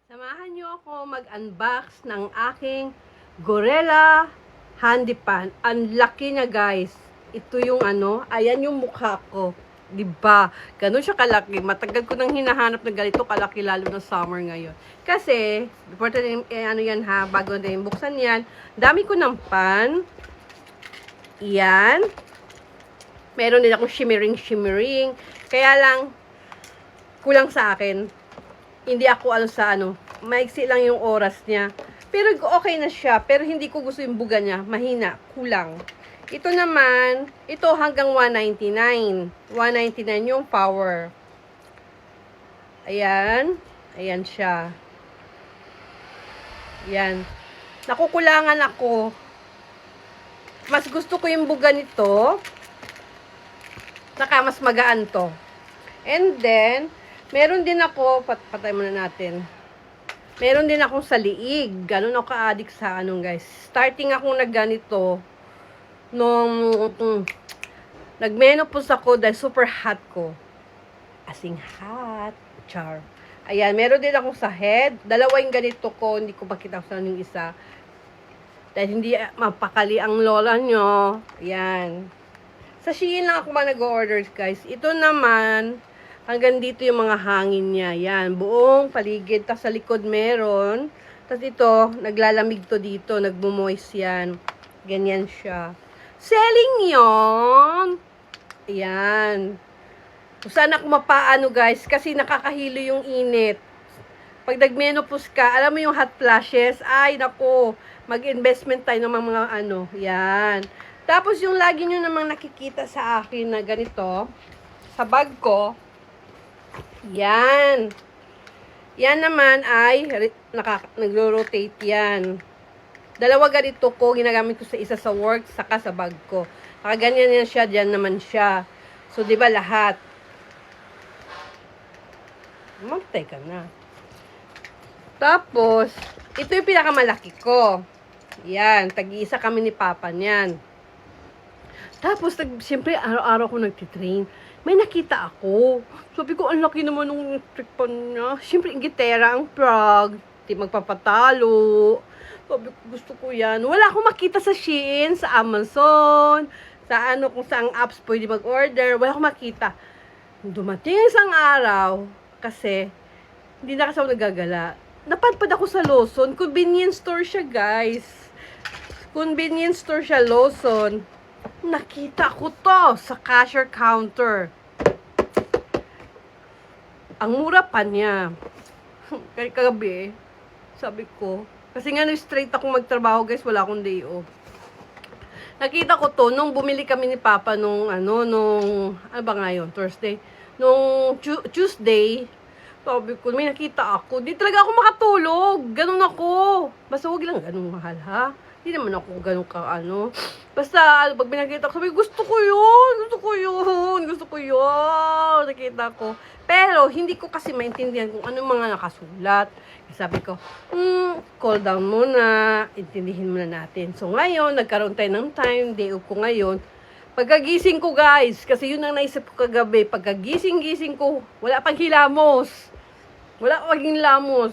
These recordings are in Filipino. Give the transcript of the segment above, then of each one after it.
Samahan niyo ako mag-unbox ng aking Gorilla Handy Pan. Ang laki niya, guys. Ito yung ayan yung mukha ko. 'Di ba? Ganun siya kalaki. Matagal ko nang hinahanap na ganito kalaki lalo na summer ngayon. Kasi, before tayo, yan ha, bago natin buksan yan, dami ko ng pan. Yan. Meron din akong shimmering. Kaya lang, kulang sa akin. Hindi ako sa maiksi lang yung oras niya. Pero okay na siya, pero hindi ko gusto yung buga niya, mahina, kulang. Ito naman, ito hanggang 199. 199 yung power. Ayan, ayan siya. Ayan. Nakukulangan ako. Mas gusto ko yung buga nito. Saka mas magaan to. And then, meron din ako, patay muna natin. Meron din akong sa liig. Ganun ako ka-addict sa guys. Starting akong nagganito nung nag-menopause ako dahil super hot ko. Asing hot. Char. Ayan, meron din akong sa head. Dalawa yung ganito ko. Hindi ko makita saan yung isa. Dahil hindi mapakali ang lola nyo. Ayan. Sa Shein lang ako nag-order, guys. Ito naman, hanggang dito yung mga hangin niya. Yan, buong paligid. Tapos sa likod meron. Tapos ito, naglalamig to dito. Nagmumoist yan. Ganyan siya. Selling yon. Ayan. Kung saan ako mapaano, guys. Kasi nakakahilo yung init. Pag nag-menopause ka, alam mo yung hot flashes. Ay, naku. Mag-investment tayo ng mga Yan. Tapos yung lagi nyo namang nakikita sa akin na ganito. Sa bag ko. Yan. Yan naman ay nagro-rotate yan. Dalawa ganito ko, ginagamit ko sa isa sa work, saka sa bag ko. Ganyan yan siya, dyan naman siya. So, di ba lahat? Magtay ka na. Tapos, ito yung pinakamalaki ko. Yan, tag-iisa kami ni Papa niyan. Tapos, siyempre, araw-araw ko nagtitrain. May nakita ako. Sabi ko, ang laki naman ng electric pan niya. Siyempre, gitera ang prog. Di magpapatalo. Sabi ko, gusto ko yan. Wala akong makita sa Shein, sa Amazon, sa kung saang apps pwede mag-order. Wala akong makita. Dumating isang araw, kasi, hindi na kasi ako nagagala. Napadpad ako sa Lawson. Convenience store siya, guys. Convenience store siya, Lawson. Nakita ko to sa cashier counter. Ang mura pa niya. Kagabi, sabi ko, kasi nga straight ako magtrabaho, guys, wala akong day off. Nakita ko to nung bumili kami ni Papa nung ano ba ngayon, Thursday. Nung Tuesday, sabi ko, may nakita ako. Di talaga ako makatulog. Ganun ako. Basta huwag lang ganun mahal, ha? Hindi naman ako ganun Basta, pag binakita ko, sabi, gusto ko yun. Nakita ko. Pero, hindi ko kasi maintindihan kung ano mga nakasulat. Sabi ko, call down muna. Intindihin muna natin. So, ngayon, nagkaroon tayo ng time. Day off ko ngayon. Pagkagising ko, guys, kasi yun ang naisip ko kagabi. Pagkagising ko, wala pang hilamos. Wala pang hilamos.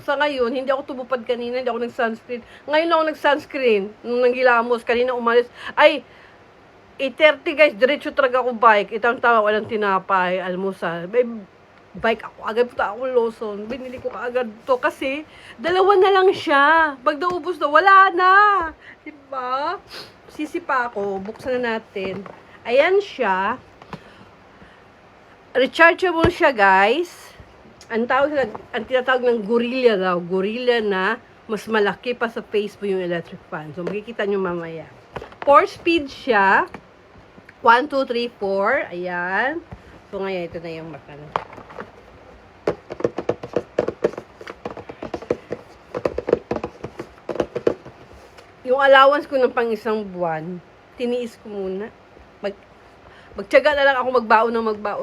Sa ngayon, hindi ako tumupad kanina, hindi ako nag-sunscreen. Ngayon ako nag-sunscreen, nung nanggilamos, kanina umalis. Ay, 8:30 guys, diretso talaga ako bike. Itang tawa, walang tinapay, almusal. May bike ako, agad punta ako Lawson. Binili ko kaagad to kasi, dalawa na lang siya. Pag naubos na, wala na. Diba? Sisipa ako, buksan na natin. Ayan siya. Rechargeable siya, guys. Ang tinatawag ng Gorilla daw. Gorilla na mas malaki pa sa face mo yung electric fan. So, makikita nyo mamaya. 4-speed siya. 1, 2, 3, 4. Ayan. So, ngayon, ito na yung makina. Yung allowance ko ng pang isang buwan, tiniis ko muna. Magtiyaga na lang ako magbaon.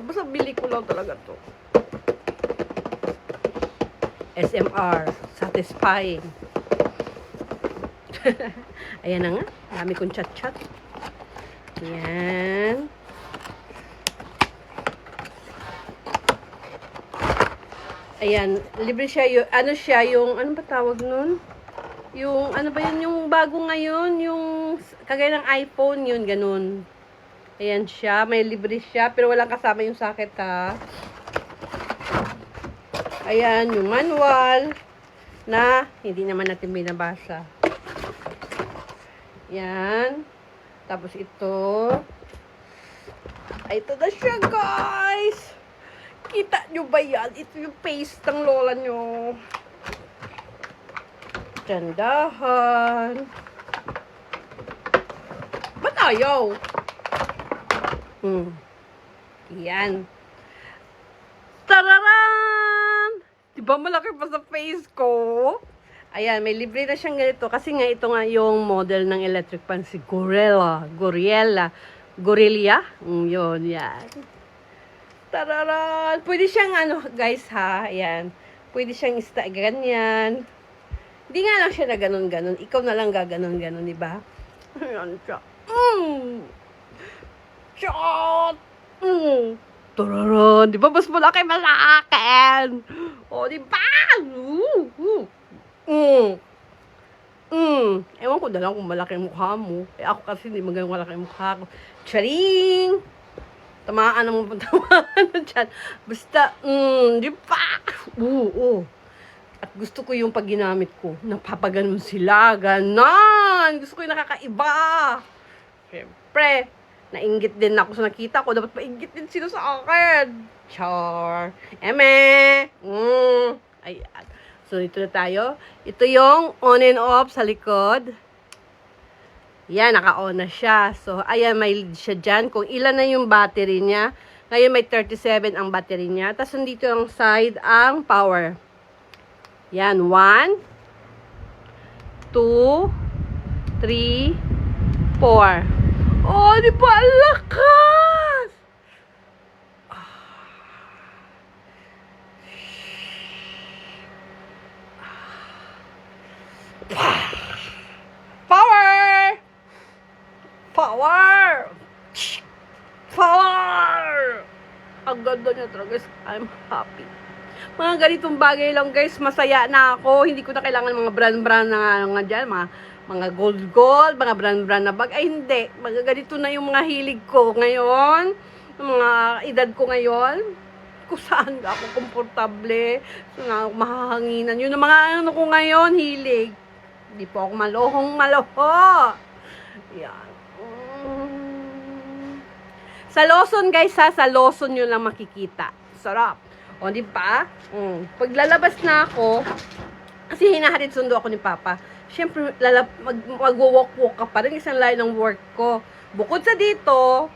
Basta bili ko lang talaga to. SMR, satisfying. Ayan na nga, dami kong chat-chat. Ayan. Ayan, libre siya. Ano siya, yung, ano ba tawag nun? Yung, ano ba yun, yung bago ngayon, yung, kagaya ng iPhone, yun, ganun. Ayan siya, may libre siya, pero walang kasama yung socket, ha. Ayan, yung manual, na hindi naman natin binabasa. Yan. Tapos ito. Ay, ito na siya, guys. Kita nyo ba yan? Ito yung paste ng lola nyo. Tandahan. Ba't ayaw? Yan. Tararan! Diba malaki pa sa face ko? Ayan, may libre na siyang ganito. Kasi nga ito nga yung model ng electric fan, si Gorilla. Yun, yan. Tararan! Pwede siyang ano, guys ha, ayan. Pwede siyang ganyan. Hindi nga lang siya na ganun-ganun. Ikaw na lang gaganon-ganon, di ba? Ayan siya. Shot! Tararan! Di ba mas malaki pa sa akin? O, di ba? Ewan ko na lang kung malaki ang mukha mo. Eh, ako kasi hindi magandang malaki ang mukha ko. Charing! Tamaan naman tamaan na dyan. Basta, di ba? At gusto ko yung pag ginamit ko, napapaganon sila, ganon. Gusto ko yung nakakaiba. Siyempre, nainggit din ako sa nakita ko. Dapat mainggit din sila sa akin. Char. Eme. Ayan. So, ito na tayo. Ito yung on and off sa likod. Yan, naka-on na siya. So, ayan, may lead siya dyan. Kung ilan na yung battery niya. Ngayon, may 37 ang battery niya. Tapos, nandito ang side ang power. Yan, 1, 2, 3, 4. Oh, di ba? Ang lakas! Power! Power! Power! Ang ganda niya talaga. I'm happy. Mga ganitong bagay lang, guys. Masaya na ako. Hindi ko na kailangan mga brand-brand na nga dyan. Mga gold-gold, mga brand-brand na bag. Ay, hindi. Mga ganito na yung mga hilig ko ngayon. Yung mga edad ko ngayon. Kung saan ako komportable. So, na mahahanginan. Yun ang mga ano ko ngayon, hilig. Hindi po ako malohong-maloho. Yan. Sa Lawson, guys, ha? Sa Lawson nyo lang makikita. Sarap. O, di ba? Paglalabas na ako, kasi hinahatid sundo ako ni Papa. Siyempre, mag-walk-walk ka pa rin. Isang layo ng work ko. Bukod sa dito,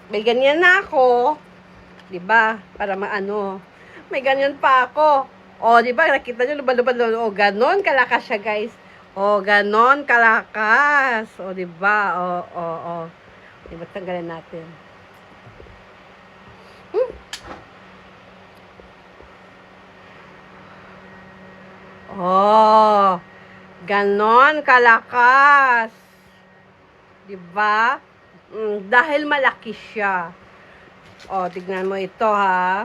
may ganyan na ako. Di ba? Para maano. May ganyan pa ako. O, di ba? Nakita nyo, lubad-lubad. O, ganon kalakas siya, guys. O, ganon kalakas. O, di ba? O. Di ba? Tanggalin natin. Oh, ganon kalakas. 'Di ba? Dahil malaki siya. Oh, tignan mo ito ha.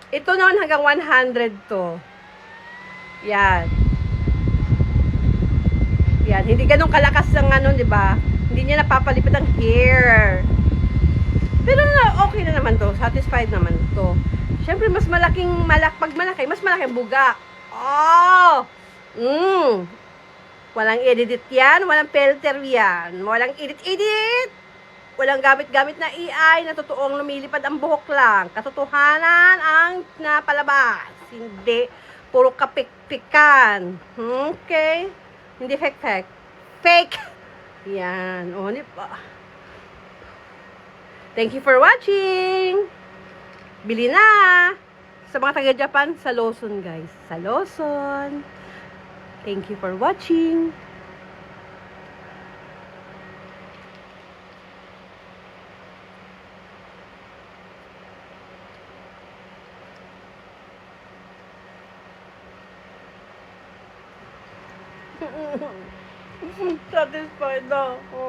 Ito naman hanggang 100 to. Yan. Yan, hindi ganun kalakas ng ano, 'di ba? Hindi niya napapalipad ang hair. Pero okay na naman to. Satisfied naman to. Siyempre, mas pag malaki, mas malaking buga. Oh! Walang edit yan, walang filter yan. Walang edit. Walang gamit-gamit na AI na totoong lumilipad ang buhok lang. Katotohanan ang napalabas. Hindi puro kapik-pikan. Okay? Hindi fake. Fake! Yan. O, di ba? Thank you for watching! Bili na! Sa mga taga-Japan, sa Lawson, guys. Sa Lawson. Thank you for watching! Satisfied na ako.